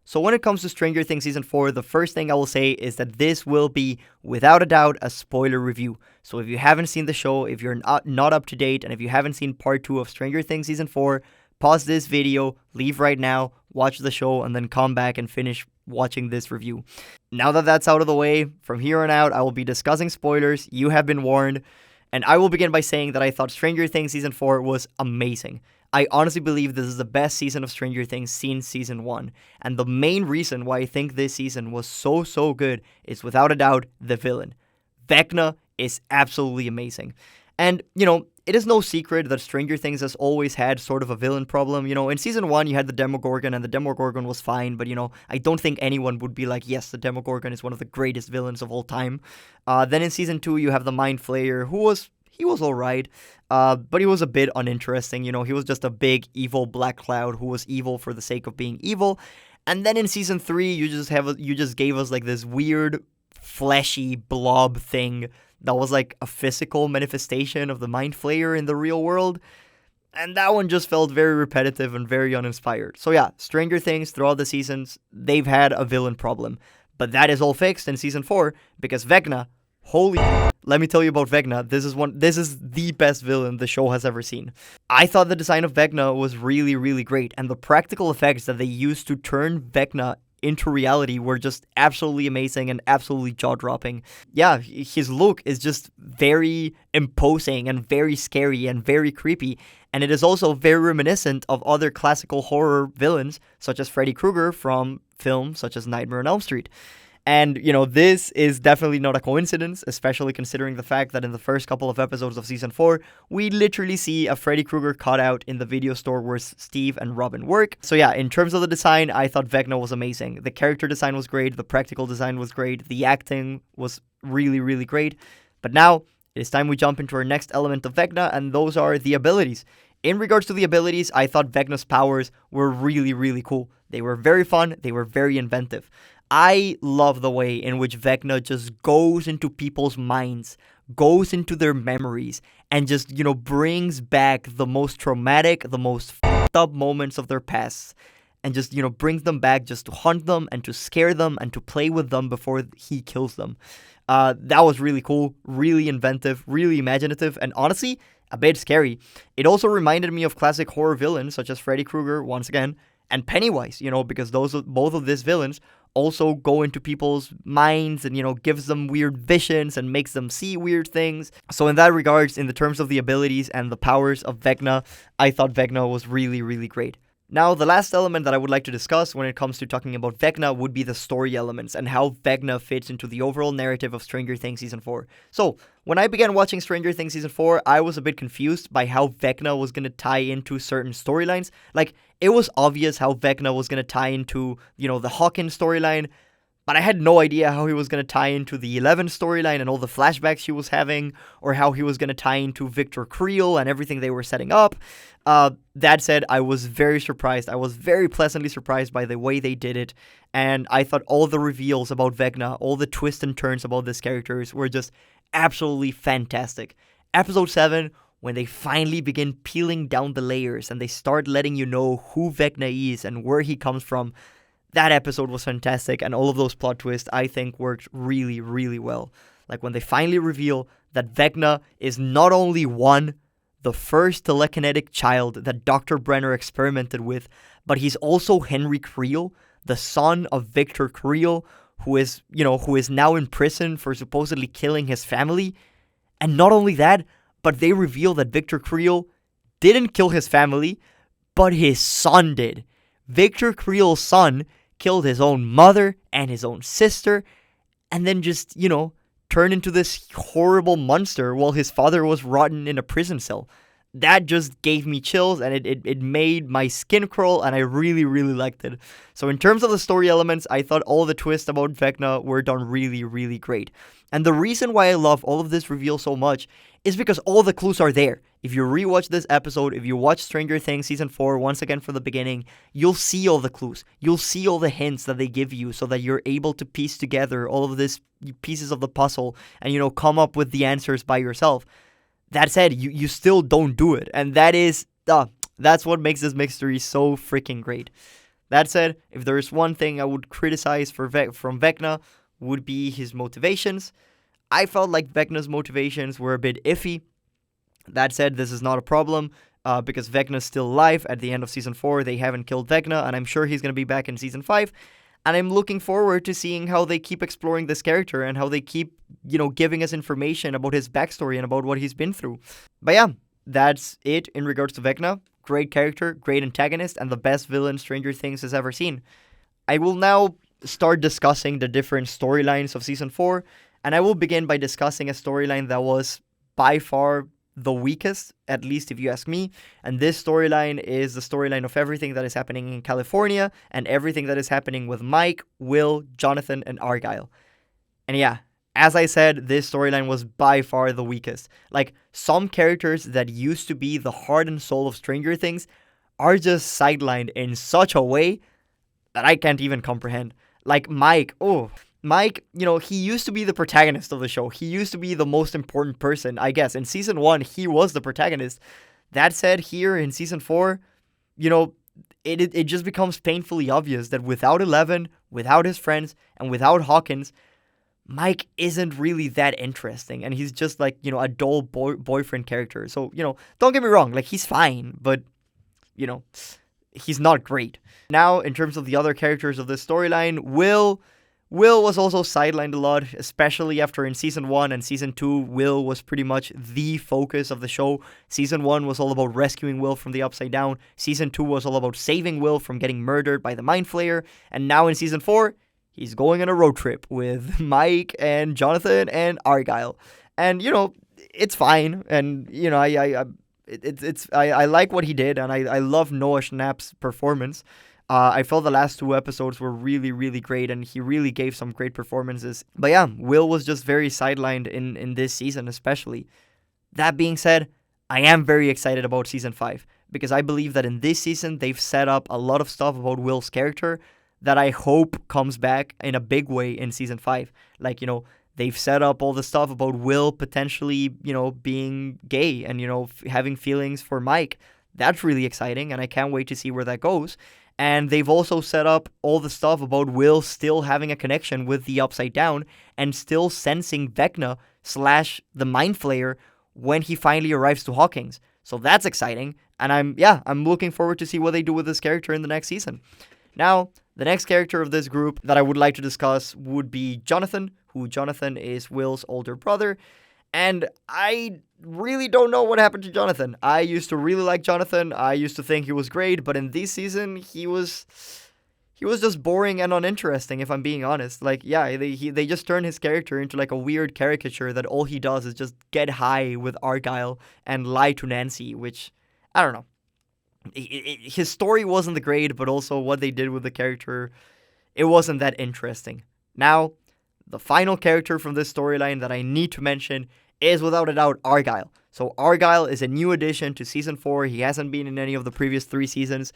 So when it comes to Stranger Things Season 4, the first thing I will say is that this will be, without a doubt, a spoiler review. So if you haven't seen the show, if you're not up to date, and if you haven't seen part 2 of Stranger Things Season 4, pause this video, leave right now, watch the show, and then come back and finish watching this review. Now that that's out of the way, from here on out, I will be discussing spoilers. You have been warned. And I will begin by saying that I thought Stranger Things Season 4 was amazing. I honestly believe this is the best season of Stranger Things since Season 1. And the main reason why I think this season was so good is without a doubt the villain. Vecna is absolutely amazing. And, it is no secret that Stranger Things has always had sort of a villain problem. In Season 1, you had the Demogorgon, and the Demogorgon was fine, but, I don't think anyone would be like, yes, the Demogorgon is one of the greatest villains of all time. Then in Season 2, you have the Mind Flayer, he was alright, but he was a bit uninteresting. He was just a big, evil black cloud who was evil for the sake of being evil. And then in Season 3, you just gave us, like, this weird, fleshy blob thing that was like a physical manifestation of the Mind Flayer in the real world. And that one just felt very repetitive and very uninspired. So yeah, Stranger Things throughout the seasons, they've had a villain problem. But that is all fixed in Season 4 because Vecna, let me tell you about Vecna. This is the best villain the show has ever seen. I thought the design of Vecna was really great, and the practical effects that they used to turn Vecna into reality were just absolutely amazing and absolutely jaw-dropping. Yeah, his look is just very imposing and very scary and very creepy, and it is also very reminiscent of other classical horror villains such as Freddy Krueger from films such as Nightmare on Elm Street. And, this is definitely not a coincidence, especially considering the fact that in the first couple of episodes of Season 4, we literally see a Freddy Krueger cutout in the video store where Steve and Robin work. So yeah, in terms of the design, I thought Vecna was amazing. The character design was great, the practical design was great, the acting was really great. But now, it is time we jump into our next element of Vecna, and those are the abilities. In regards to the abilities, I thought Vecna's powers were really cool. They were very fun, they were very inventive. I love the way in which Vecna just goes into people's minds, goes into their memories, and just, brings back the most traumatic, the most fucked up moments of their past, and just, brings them back just to hunt them and to scare them and to play with them before he kills them. That was really cool, really inventive, really imaginative, and honestly, a bit scary. It also reminded me of classic horror villains such as Freddy Krueger, once again, and Pennywise, because both of these villains also go into people's minds and, gives them weird visions and makes them see weird things. So in that regards, in the terms of the abilities and the powers of Vecna, I thought Vecna was really great. Now, the last element that I would like to discuss when it comes to talking about Vecna would be the story elements and how Vecna fits into the overall narrative of Stranger Things Season 4. So, when I began watching Stranger Things Season 4, I was a bit confused by how Vecna was going to tie into certain storylines. Like, it was obvious how Vecna was going to tie into, the Hawkins storyline, but I had no idea how he was going to tie into the 11 storyline and all the flashbacks she was having, or how he was going to tie into Victor Creel and everything they were setting up. That said, I was very surprised. I was very pleasantly surprised by the way they did it, and I thought all the reveals about Vecna, all the twists and turns about these characters were just absolutely fantastic. Episode 7, when they finally begin peeling down the layers and they start letting you know who Vecna is and where he comes from, that episode was fantastic, and all of those plot twists, I think, worked really well. Like when they finally reveal that Vecna is not only the first telekinetic child that Dr. Brenner experimented with, but he's also Henry Creel, the son of Victor Creel, who is now in prison for supposedly killing his family. And not only that, but they reveal that Victor Creel didn't kill his family, but his son did. Victor Creel's son killed his own mother and his own sister, and then just, turned into this horrible monster while his father was rotten in a prison cell. That just gave me chills, and it made my skin crawl, and I really liked it. So in terms of the story elements, I thought all the twists about Vecna were done really great. And the reason why I love all of this reveal so much is because all the clues are there. If you rewatch this episode, if you watch Stranger Things Season 4 once again from the beginning, you'll see all the clues. You'll see all the hints that they give you so that you're able to piece together all of these pieces of the puzzle and, come up with the answers by yourself. That said, you still don't do it. And that's what makes this mystery so freaking great. That said, if there is one thing I would criticize from Vecna, would be his motivations. I felt like Vecna's motivations were a bit iffy. That said, this is not a problem because Vecna's still alive at the end of Season 4. They haven't killed Vecna, and I'm sure he's going to be back in Season 5. And I'm looking forward to seeing how they keep exploring this character and how they keep, giving us information about his backstory and about what he's been through. But yeah, that's it in regards to Vecna. Great character, great antagonist, and the best villain Stranger Things has ever seen. I will now start discussing the different storylines of Season 4, and I will begin by discussing a storyline that was by far the weakest, at least if you ask me. And this storyline is the storyline of everything that is happening in California and everything that is happening with Mike, Will, Jonathan, and Argyle. And yeah, as I said, this storyline was by far the weakest. Like, some characters that used to be the heart and soul of Stranger Things are just sidelined in such a way that I can't even comprehend. Like Mike, Mike, he used to be the protagonist of the show. He used to be the most important person, I guess. In Season 1, he was the protagonist. That said, here in Season 4, it just becomes painfully obvious that without Eleven, without his friends, and without Hawkins, Mike isn't really that interesting. And he's just like, a dull boyfriend character. So, don't get me wrong. Like, he's fine, but, he's not great. Now, in terms of the other characters of this storyline, Will was also sidelined a lot, especially after in Season 1 and Season 2, Will was pretty much the focus of the show. Season 1 was all about rescuing Will from the Upside Down. Season 2 was all about saving Will from getting murdered by the Mind Flayer. And now in Season 4, he's going on a road trip with Mike and Jonathan and Argyle. And, it's fine. And, I like what he did, and I love Noah Schnapp's performance. I felt the last 2 episodes were really, really great, and he really gave some great performances. But yeah, Will was just very sidelined in this season, especially. That being said, I am very excited about Season 5, because I believe that in this season, they've set up a lot of stuff about Will's character that I hope comes back in a big way in Season 5. Like, they've set up all the stuff about Will potentially, being gay and, having feelings for Mike. That's really exciting, and I can't wait to see where that goes. And they've also set up all the stuff about Will still having a connection with the Upside Down and still sensing Vecna / the Mind Flayer when he finally arrives to Hawkins. So that's exciting. And I'm looking forward to see what they do with this character in the next season. Now, the next character of this group that I would like to discuss would be Jonathan, who Jonathan is Will's older brother. And I really don't know what happened to Jonathan. I used to really like Jonathan. I used to think he was great, but in this season, he was just boring and uninteresting, if I'm being honest. Like, yeah, they just turned his character into like a weird caricature that all he does is just get high with Argyle and lie to Nancy, which, I don't know. His story wasn't great, but also what they did with the character, it wasn't that interesting. Now, the final character from this storyline that I need to mention is without a doubt Argyle. So Argyle is a new addition to Season 4. He hasn't been in any of the previous 3 seasons.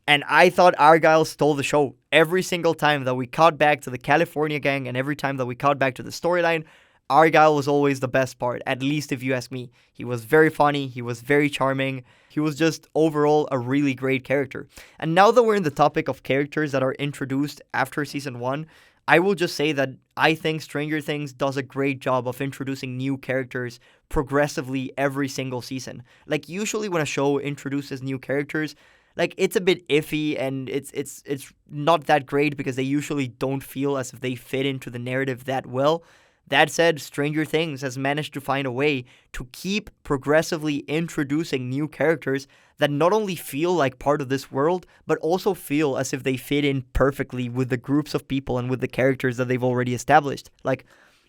And I thought Argyle stole the show. Every single time that we cut back to the California gang and every time that we cut back to the storyline, Argyle was always the best part, at least if you ask me. He was very funny. He was very charming. He was just overall a really great character. And now that we're in the topic of characters that are introduced after Season 1, I will just say that I think Stranger Things does a great job of introducing new characters progressively every single season. Like, usually when a show introduces new characters, like, it's a bit iffy and it's not that great because they usually don't feel as if they fit into the narrative that well. That said, Stranger Things has managed to find a way to keep progressively introducing new characters that not only feel like part of this world, but also feel as if they fit in perfectly with the groups of people and with the characters that they've already established. Like,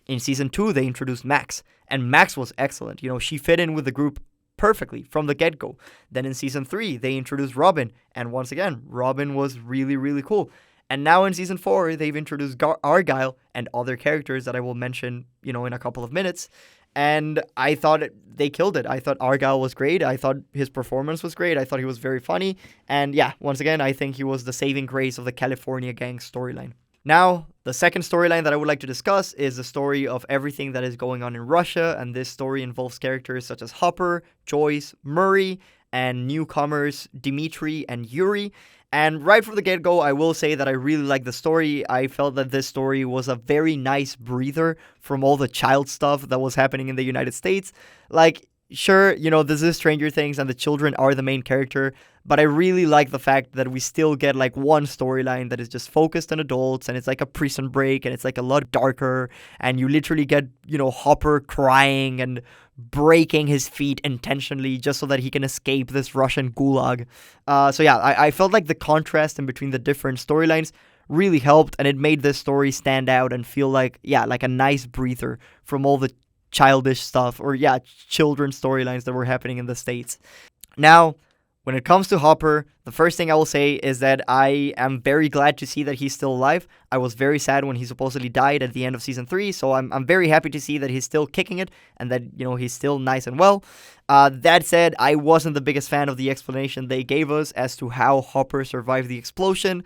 in Season 2, they introduced Max, and Max was excellent. She fit in with the group perfectly from the get-go. Then in Season 3, they introduced Robin, and once again, Robin was really, really cool. And now in Season 4, they've introduced Argyle and other characters that I will mention, in a couple of minutes. And I thought they killed it. I thought Argyle was great. I thought his performance was great. I thought he was very funny. And yeah, once again, I think he was the saving grace of the California gang storyline. Now, the second storyline that I would like to discuss is the story of everything that is going on in Russia. And this story involves characters such as Hopper, Joyce, Murray, and newcomers Dimitri and Yuri. And right from the get-go, I will say that I really like the story. I felt that this story was a very nice breather from all the child stuff that was happening in the United States. Like, sure, this is Stranger Things and the children are the main character, but I really like the fact that we still get like one storyline that is just focused on adults, and it's like a prison break, and it's like a lot darker, and you literally get, Hopper crying and breaking his feet intentionally just so that he can escape this Russian gulag. So yeah, I felt like the contrast in between the different storylines really helped, and it made this story stand out and feel like, like a nice breather from all the childish stuff, or children's storylines that were happening in the States. Now, when it comes to Hopper, the first thing I will say is that I am very glad to see that he's still alive. I was very sad when he supposedly died at the end of season 3, so I'm very happy to see that he's still kicking it and that, he's still nice and well. That said, I wasn't the biggest fan of the explanation they gave us as to how Hopper survived the explosion.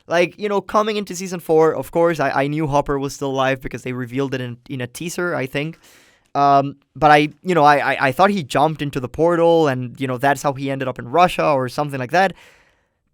Like, coming into season 4, of course, I knew Hopper was still alive because they revealed it in a teaser, I think. But I thought he jumped into the portal and, that's how he ended up in Russia or something like that.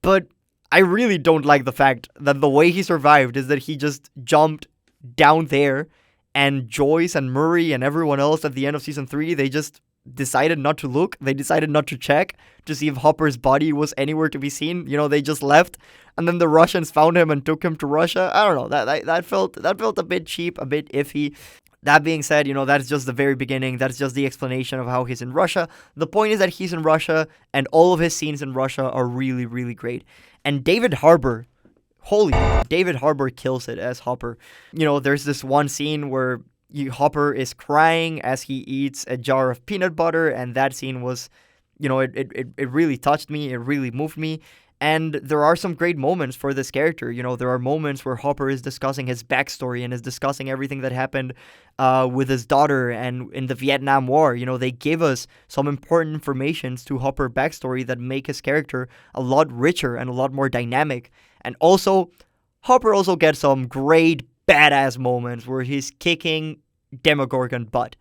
But I really don't like the fact that the way he survived is that he just jumped down there, and Joyce and Murray and everyone else at the end of season 3, they just decided not to look. They decided not to check to see if Hopper's body was anywhere to be seen. They just left, and then the Russians found him and took him to Russia. I don't know. That felt a bit cheap, a bit iffy. That being said, that's just the very beginning. That's just the explanation of how he's in Russia. The point is that he's in Russia, and all of his scenes in Russia are really, really great. And David Harbour kills it as Hopper. There's this one scene where Hopper is crying as he eats a jar of peanut butter, and that scene was, it really touched me. It really moved me. And there are some great moments for this character. There are moments where Hopper is discussing his backstory and is discussing everything that happened with his daughter and in the Vietnam War. They give us some important information to Hopper's backstory that make his character a lot richer and a lot more dynamic. And also, Hopper also gets some great badass moments where he's kicking Demogorgon butt.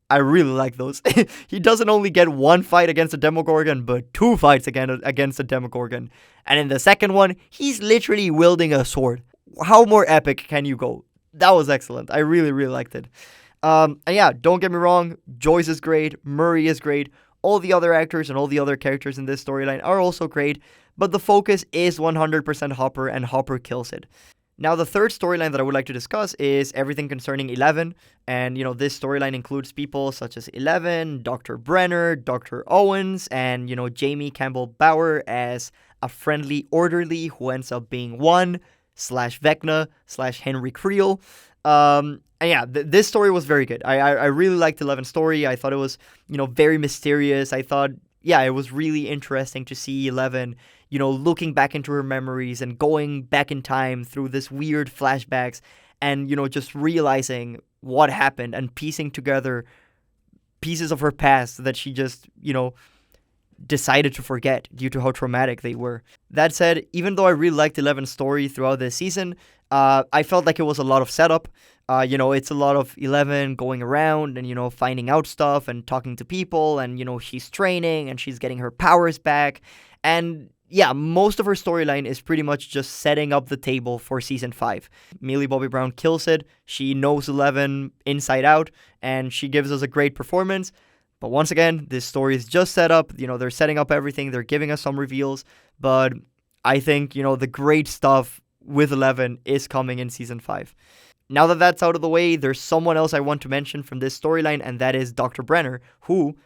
I really like those. He doesn't only get one fight against a Demogorgon, but 2 fights against a Demogorgon. And in the second one, he's literally wielding a sword. How more epic can you go? That was excellent. I really, really liked it. And yeah, don't get me wrong. Joyce is great. Murray is great. All the other actors and all the other characters in this storyline are also great. But the focus is 100% Hopper, and Hopper kills it. Now, the third storyline that I would like to discuss is everything concerning Eleven. And, this storyline includes people such as Eleven, Dr. Brenner, Dr. Owens, and, Jamie Campbell Bower as a friendly orderly who ends up being Vecna/Henry Creel. And yeah, this story was very good. I really liked Eleven's story. I thought it was, very mysterious. I thought, it was really interesting to see Eleven, looking back into her memories and going back in time through this weird flashbacks and, just realizing what happened and piecing together pieces of her past that she just, decided to forget due to how traumatic they were. That said, even though I really liked Eleven's story throughout this season, I felt like it was a lot of setup. It's a lot of Eleven going around and, finding out stuff and talking to people and, she's training and she's getting her powers back. And yeah, most of her storyline is pretty much just setting up the table for season 5. Millie Bobby Brown kills it. She knows Eleven inside out, and she gives us a great performance. But once again, this story is just set up. They're setting up everything. They're giving us some reveals. But I think, the great stuff with Eleven is coming in season 5. Now that that's out of the way, there's someone else I want to mention from this storyline, and that is Dr. Brenner, who,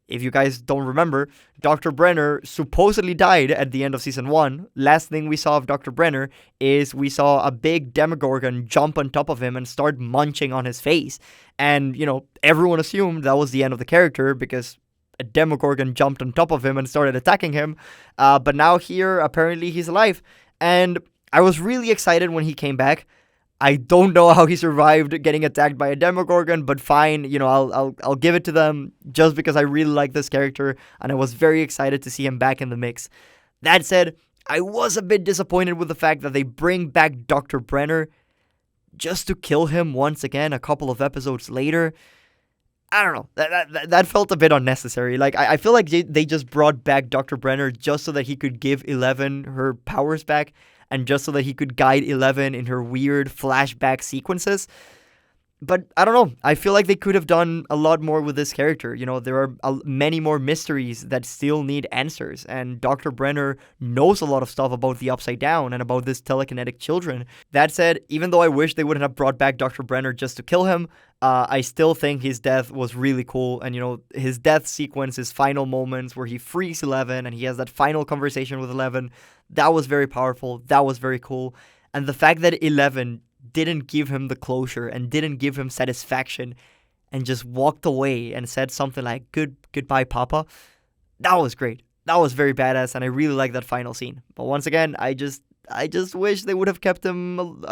if you guys don't remember, Dr. Brenner supposedly died at the end of season 1. Last thing we saw of Dr. Brenner is we saw a big Demogorgon jump on top of him and start munching on his face. And, everyone assumed that was the end of the character because a Demogorgon jumped on top of him and started attacking him. But now here, apparently he's alive. And I was really excited when he came back. I don't know how he survived getting attacked by a Demogorgon, but fine, I'll give it to them just because I really like this character and I was very excited to see him back in the mix. That said, I was a bit disappointed with the fact that they bring back Dr. Brenner just to kill him once again a couple of episodes later. I don't know. That felt a bit unnecessary. Like, I feel like they just brought back Dr. Brenner just so that he could give Eleven her powers back and just so that he could guide Eleven in her weird flashback sequences. But I don't know. I feel like they could have done a lot more with this character. You know, there are many more mysteries that still need answers. And Dr. Brenner knows a lot of stuff about the Upside Down and about this telekinetic children. That said, even though I wish they wouldn't have brought back Dr. Brenner just to kill him, I still think his death was really cool. And, you know, his death sequence, his final moments where he frees Eleven and he has that final conversation with Eleven, that was very powerful. That was very cool. And the fact that Eleven didn't give him the closure and didn't give him satisfaction and just walked away and said something like goodbye Papa, that was great. That was very badass, and I really like that final scene. But once again, I just wish they would have kept him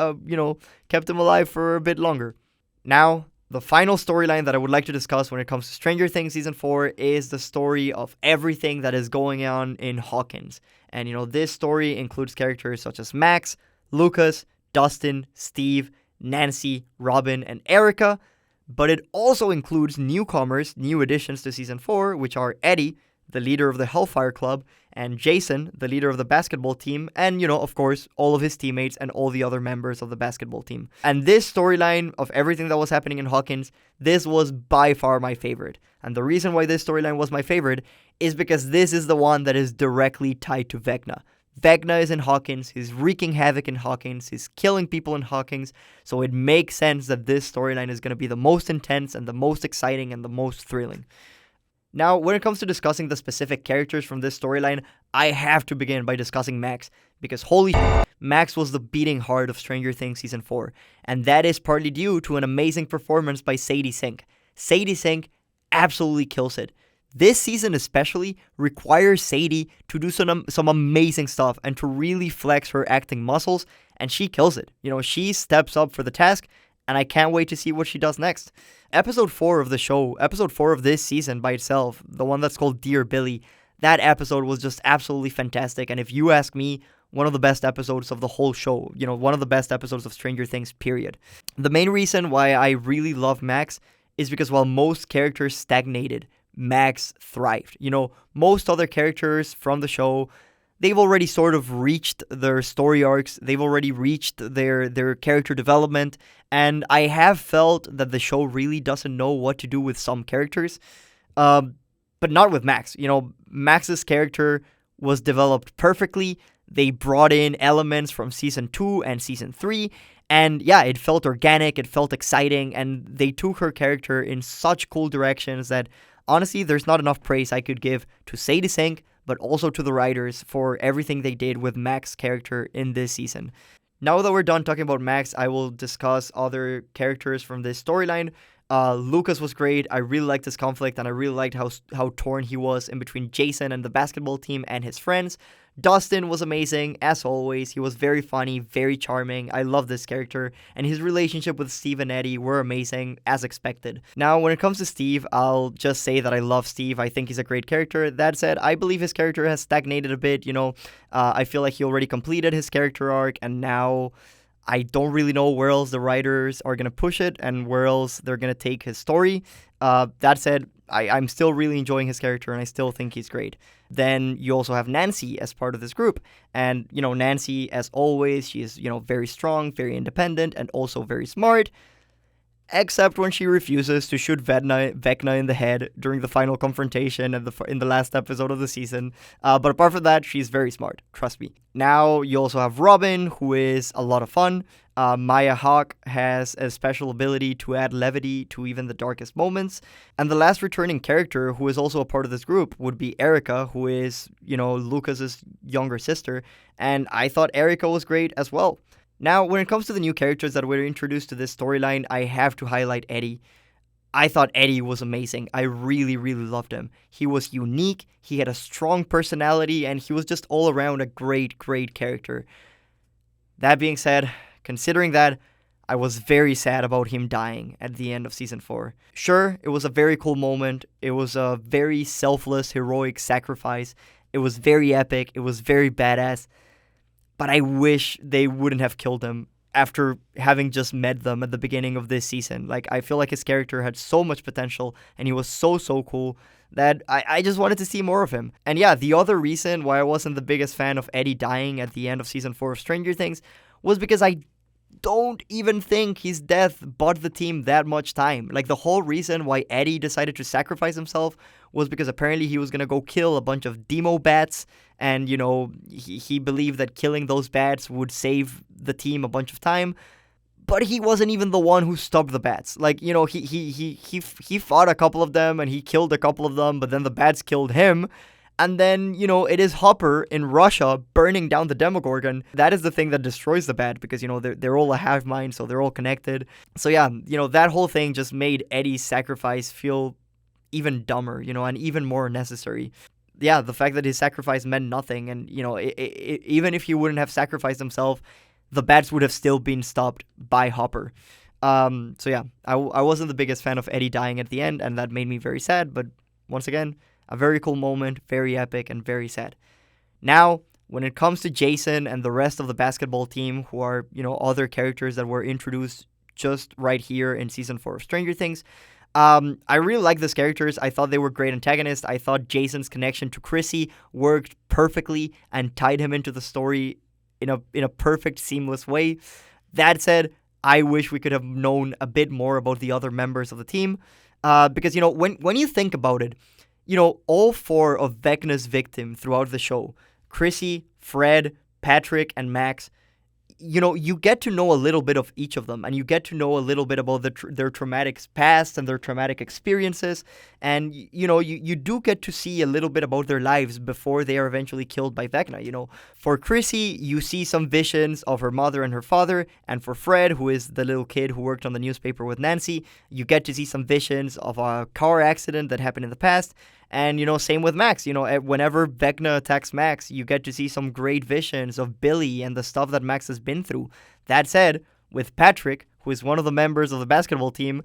kept him alive for a bit longer. Now, the final storyline that I would like to discuss when it comes to Stranger Things Season 4 is the story of everything that is going on in Hawkins. And, you know, this story includes characters such as Max, Lucas, Dustin, Steve, Nancy, Robin, and Erica, but it also includes newcomers, new additions to Season 4, which are Eddie, the leader of the Hellfire Club, and Jason, the leader of the basketball team, and, you know, of course, all of his teammates and all the other members of the basketball team. And this storyline of everything that was happening in Hawkins, this was by far my favorite. And the reason why this storyline was my favorite is because this is the one that is directly tied to Vecna. Vecna is in Hawkins, he's wreaking havoc in Hawkins, he's killing people in Hawkins, so it makes sense that this storyline is going to be the most intense and the most exciting and the most thrilling. Now, when it comes to discussing the specific characters from this storyline, I have to begin by discussing Max, because holy shit, Max was the beating heart of Stranger Things Season 4, and that is partly due to an amazing performance by Sadie Sink. Sadie Sink absolutely kills it. This season especially requires Sadie to do some amazing stuff and to really flex her acting muscles, and she kills it. You know, she steps up for the task, and I can't wait to see what she does next. Episode 4 of the show, episode 4 of this season by itself, the one that's called Dear Billy, that episode was just absolutely fantastic, and if you ask me, one of the best episodes of the whole show, you know, one of the best episodes of Stranger Things, period. The main reason why I really love Max is because while most characters stagnated, Max thrived. You know, most other characters from the show, they've already sort of reached their story arcs, they've already reached their character development, and I have felt that the show really doesn't know what to do with some characters, but not with Max. You know, Max's character was developed perfectly. They brought in elements from Season 2 and Season 3, and yeah, it felt organic, it felt exciting, and they took her character in such cool directions that honestly, there's not enough praise I could give to Sadie Sink, but also to the writers for everything they did with Max's character in this season. Now that we're done talking about Max, I will discuss other characters from this storyline. Lucas was great. I really liked this conflict, and I really liked how torn he was in between Jason and the basketball team and his friends. Dustin was amazing, as always. He was very funny, very charming. I love this character, and his relationship with Steve and Eddie were amazing, as expected. Now, when it comes to Steve, I'll just say that I love Steve. I think he's a great character. That said, I believe his character has stagnated a bit, you know. I feel like he already completed his character arc, and now I don't really know where else the writers are going to push it and where else they're going to take his story. That said, I'm still really enjoying his character, and I still think he's great. Then you also have Nancy as part of this group. And, you know, Nancy, as always, she is, you know, very strong, very independent, and also very smart. Except when she refuses to shoot Vecna in the head during the final confrontation in the last episode of the season. But apart from that, she's very smart, trust me. Now, you also have Robin, who is a lot of fun. Maya Hawke has a special ability to add levity to even the darkest moments. And the last returning character, who is also a part of this group, would be Erica, who is, you know, Lucas's younger sister. And I thought Erica was great as well. Now, when it comes to the new characters that were introduced to this storyline, I have to highlight Eddie. I thought Eddie was amazing. I really, really loved him. He was unique, he had a strong personality, and he was just all around a great, great character. That being said, considering that, I was very sad about him dying at the end of Season 4. Sure, it was a very cool moment. It was a very selfless, heroic sacrifice. It was very epic. It was very badass. But I wish they wouldn't have killed him after having just met them at the beginning of this season. Like, I feel like his character had so much potential, and he was so cool that I just wanted to see more of him. And yeah, the other reason why I wasn't the biggest fan of Eddie dying at the end of season 4 of Stranger Things was because I don't even think his death bought the team that much time. Like, the whole reason why Eddie decided to sacrifice himself was because apparently he was gonna go kill a bunch of demo bats, and he believed that killing those bats would save the team a bunch of time. But he wasn't even the one who stopped the bats. Like, he fought a couple of them and he killed a couple of them, but then the bats killed him. And then, it is Hopper in Russia burning down the Demogorgon. That is the thing that destroys the bat because, they're all a hive mind, so they're all connected. So yeah, that whole thing just made Eddie's sacrifice feel even dumber, and even more necessary. Yeah, the fact that his sacrifice meant nothing, and, even if he wouldn't have sacrificed himself, the bats would have still been stopped by Hopper. So yeah, I wasn't the biggest fan of Eddie dying at the end, and that made me very sad, but once again, a very cool moment, very epic, and very sad. Now, when it comes to Jason and the rest of the basketball team, who are, other characters that were introduced just right here in Season 4 of Stranger Things, I really like these characters. I thought they were great antagonists. I thought Jason's connection to Chrissy worked perfectly and tied him into the story in a perfect, seamless way. That said, I wish we could have known a bit more about the other members of the team. Because, when you think about it, all 4 of Vecna's victims throughout the show, Chrissy, Fred, Patrick, and Max, you get to know a little bit of each of them, and you get to know a little bit about their traumatic past and their traumatic experiences, and, you do get to see a little bit about their lives before they are eventually killed by Vecna. For Chrissy, you see some visions of her mother and her father, and for Fred, who is the little kid who worked on the newspaper with Nancy, you get to see some visions of a car accident that happened in the past. And, same with Max. Whenever Vecna attacks Max, you get to see some great visions of Billy and the stuff that Max has been through. That said, with Patrick, who is one of the members of the basketball team,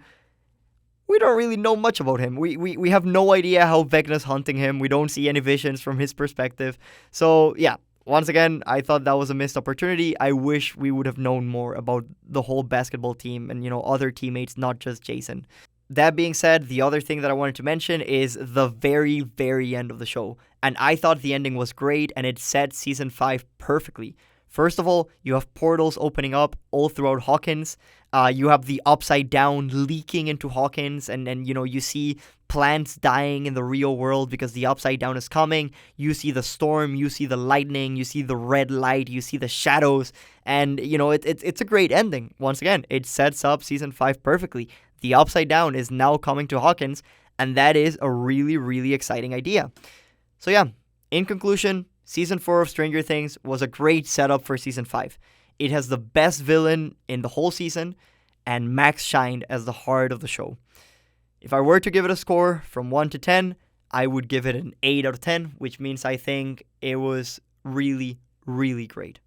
we don't really know much about him. We have no idea how Vecna's hunting him. We don't see any visions from his perspective. So, yeah, once again, I thought that was a missed opportunity. I wish we would have known more about the whole basketball team and, other teammates, not just Jason. That being said, the other thing that I wanted to mention is the very, very end of the show. And I thought the ending was great, and it set Season 5 perfectly. First of all, you have portals opening up all throughout Hawkins. You have the Upside Down leaking into Hawkins, and you see plants dying in the real world because the Upside Down is coming. You see the storm, you see the lightning, you see the red light, you see the shadows, and, it's a great ending. Once again, it sets up Season 5 perfectly. The Upside Down is now coming to Hawkins, and that is a really, really exciting idea. So yeah, in conclusion, Season 4 of Stranger Things was a great setup for Season 5. It has the best villain in the whole season, and Max shined as the heart of the show. If I were to give it a score from 1 to 10, I would give it an 8 out of 10, which means I think it was really, really great.